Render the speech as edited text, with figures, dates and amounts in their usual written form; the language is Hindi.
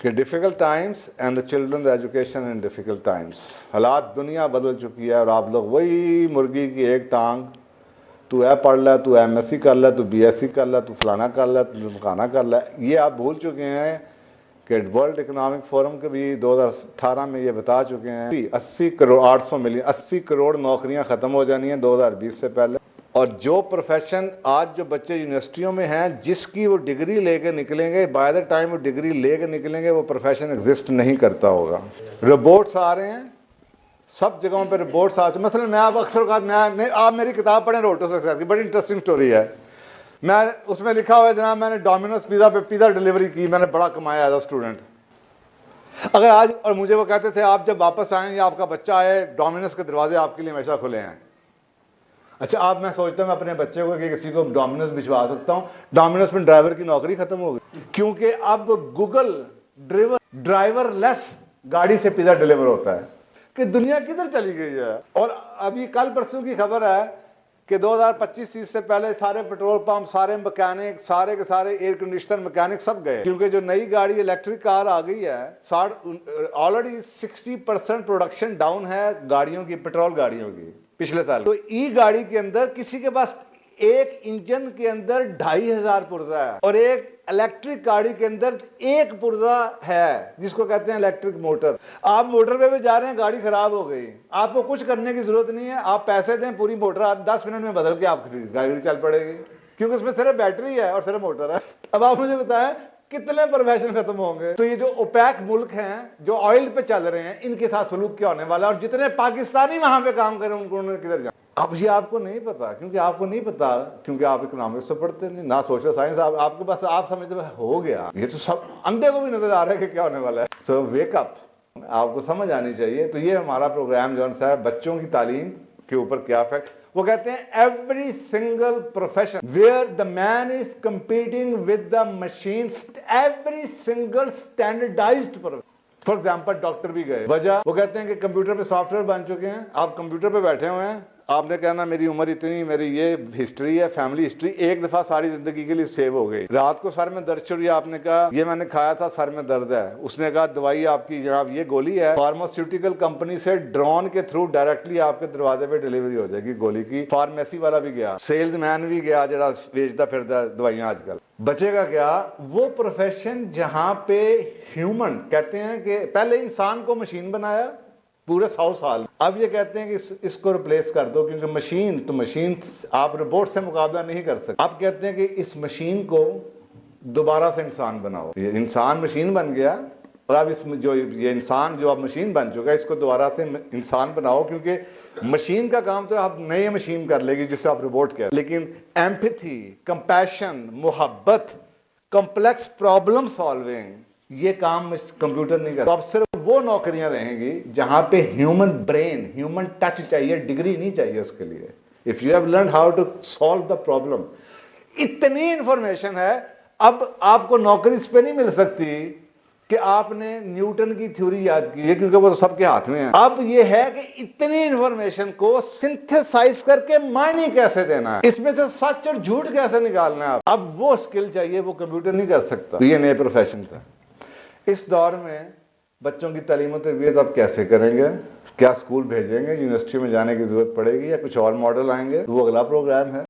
कि difficult times and the children education in difficult times. हालात दुनिया बदल चुकी है और आप लोग वही मुर्गी की एक टांग, तू ए पढ़ ले, तू MSc कर ले, तू BSc कर ले, तू फलाना कर ले, तू मकाना कर ले, ये आप भूल चुके हैं कि वर्ल्ड इकोनॉमिक फोरम के भी 2018 में ये बता चुके हैं 80 करोड़ 800 मिलियन 80 करोड़ नौकरियां ख़त्म हो जानी हैं 2020 से पहले। और जो प्रोफेशन आज जो बच्चे यूनिवर्सिटियों में हैं, जिसकी वो डिग्री लेके निकलेंगे, बाय द टाइम वो डिग्री लेके निकलेंगे वो प्रोफेशन एग्जिस्ट नहीं करता होगा। रोबोट्स आ रहे हैं, सब जगहों पे रोबोट्स आ चुके। मसलन मैं आप अक्सर आप मेरी किताब पढ़ें रोटो सक्सेस की, बड़ी इंटरेस्टिंग स्टोरी है। मैं उसमें लिखा हुआ है जनाब, मैंने डोमिनोज पिज़्ज़ा पे पिज़्ज़ा डिलीवरी की, मैंने बड़ा कमाया एज अ स्टूडेंट। अगर आज और मुझे वो कहते थे आप जब वापस आएँ या आपका बच्चा आए, डोमिनोज के दरवाजे आपके लिए हमेशा खुले हैं। अच्छा, आप मैं सोचता हूँ मैं अपने बच्चे को कि किसी को डोमिनोज भिजवा सकता हूँ, डोमिनोज में ड्राइवर की नौकरी खत्म हो गई, क्योंकि अब गूगल ड्राइवर लेस गाड़ी से पिज़्ज़ा डिलीवर होता है। कि दुनिया किधर चली गई है। और अभी कल परसों की खबर है कि 2025 से पहले सारे पेट्रोल पंप, सारे मैकेनिक, सारे के सारे एयर कंडीशनर मैकेनिक सब गए, क्योंकि जो नई गाड़ी इलेक्ट्रिक कार आ गई है। ऑलरेडी 60% प्रोडक्शन डाउन है गाड़ियों की, पेट्रोल गाड़ियों की पिछले साल। तो ई गाड़ी के अंदर किसी के पास एक इंजन के अंदर 2500 पुर्जा है और एक इलेक्ट्रिक गाड़ी के अंदर एक पुर्जा है जिसको कहते हैं इलेक्ट्रिक मोटर। आप मोटर पे भी जा रहे हैं, गाड़ी खराब हो गई, आपको कुछ करने की जरूरत नहीं है, आप पैसे दें, पूरी मोटर आप 10 मिनट में बदल के आप गाड़ी चल पड़ेगी, क्योंकि उसमें सिर्फ बैटरी है और सिर्फ मोटर है। अब आप मुझे बताएं कितने प्रोफेशन खत्म होंगे। तो ये जो ओपेक मुल्क हैं जो ऑयल पे चल रहे हैं, इनके साथ सलूक क्या होने वाला है, और जितने पाकिस्तानी वहां पे काम करें उनको किधर जाए। अब ये आपको नहीं पता, क्योंकि आप इकोनॉमिक्स तो पढ़ते नहीं, ना सोशल साइंस आपके पास, आप समझते हो गया, ये तो सब अंधे को भी नजर आ रहा है कि क्या होने वाला है। सो वेक अप, आपको समझ आनी चाहिए। तो ये हमारा प्रोग्राम जो है बच्चों की तालीम के ऊपर क्या इफेक्ट, वो कहते हैं every single profession where the man is competing with the machine, every single standardised profession. For example doctor भी गए, वजह वो कहते हैं कि कंप्यूटर पे सॉफ्टवेयर बन चुके हैं, आप कंप्यूटर पे बैठे हुए हैं, आपने कहना मेरी उम्र इतनी, मेरी ये हिस्ट्री है, फैमिली हिस्ट्री एक दफा सारी जिंदगी के लिए सेव हो गई। रात को सर में दर्द शुरू हुई, आपने कहा ये मैंने खाया था, सर में दर्द है, उसने कहा दवाई आपकी जनाब ये गोली है, फार्मास्यूटिकल कंपनी से ड्रोन के थ्रू डायरेक्टली आपके दरवाजे पे डिलीवरी हो जाएगी गोली की। फार्मेसी वाला भी गया, सेल्समैन भी गया जरा बेचता फिरता दवाइयां आजकल। बचेगा क्या? वो प्रोफेशन जहां पे ह्यूमन, कहते हैं कि पहले इंसान को मशीन बनाया पूरे 100 साल, अब ये कहते हैं कि इसको रिप्लेस कर दो, क्योंकि मशीन आप रोबोट से मुकाबला नहीं कर सकते। अब कहते हैं कि इस मशीन को दोबारा से इंसान बनाओ। ये इंसान मशीन बन गया और अब ये इंसान जो अब मशीन बन चुका है, इसको दोबारा से इंसान बनाओ, क्योंकि मशीन का काम तो आप नई मशीन कर लेगी जिससे आप रोबोट कहते हैं, लेकिन एम्पैथी, कंपैशन, मोहब्बत, कॉम्प्लेक्स प्रॉब्लम सॉल्विंग, ये काम कंप्यूटर नहीं करता। तो अब सिर्फ वो नौकरियां रहेंगी जहां पे ह्यूमन ब्रेन, ह्यूमन टच चाहिए, डिग्री नहीं चाहिए उसके लिए। If you have learn how to solve the problem, इतनी इंफॉर्मेशन है, अब आपको नौकरी इस पे नहीं मिल सकती कि आपने न्यूटन की थ्योरी याद की है, क्योंकि वो तो सबके हाथ में है। अब ये है कि इतनी इंफॉर्मेशन को सिंथेसाइज करके मायने कैसे देना है, इसमें से सच और झूठ कैसे निकालना है, अब वो स्किल चाहिए, वो कंप्यूटर नहीं कर सकता। तो ये नए प्रोफेशन है। इस दौर में बच्चों की तालीम और तरबियत आप कैसे करेंगे? क्या स्कूल भेजेंगे, यूनिवर्सिटी में जाने की जरूरत पड़ेगी या कुछ और मॉडल आएंगे? वो अगला प्रोग्राम है।